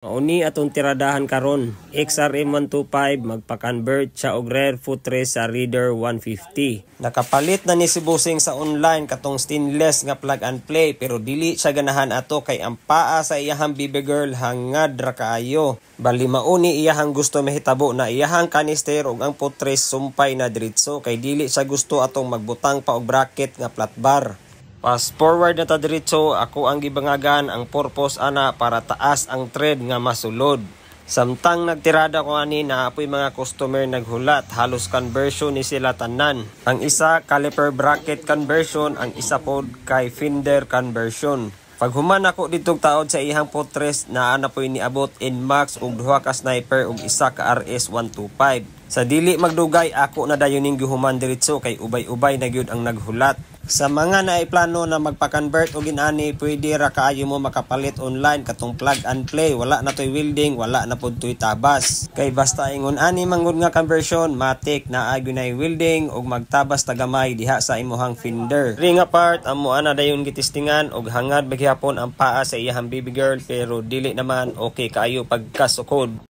Mauni atong tiradahan karon, XRM125 magpa-convert siya og rare footrest sa Reader 150. Nakapalit na ni si Busing sa online katong stainless nga plug and play pero dili siya ganahan ato kay ang paa sa iyahang baby girl hangad ra kaayo. Bali mauni iyahang gusto mahitabo na iyahang kanister ug ang footrest sumpay na diretso kay dili siya gusto atong magbutang pa og bracket nga flat bar. Fast forward na ta diretso, ako ang gibangagan ang purpose ana para taas ang thread nga masulod. Samtang nagtirada ko ani na apoy mga customer naghulat, halos conversion ni sila tanan. Ang isa caliper bracket conversion, ang isa pod kay fender conversion. Paghuman ako ditong taod sa ihang footrest na ana poy niabot Nmax ug duha ka sniper ug isa ka RS125. Sa dili magdugay ako na dayon ning gihuman diretso kay ubay-ubay na gyud ang naghulat. Sa mga naiplano na magpa-convert o ginani, pwede ra kaayo mo makapalit online katong plug and play. Wala na to'y welding, wala na po to'y tabas. Kay basta ingon ani mangod nga conversion, matik na agyo na welding o magtabas tagamay diha sa imuhang fender. Ring apart, amo ana dayon gitistingan og hangad maghihapon ang paa sa iyahang baby girl pero dili naman okay kaayo pagkasukod.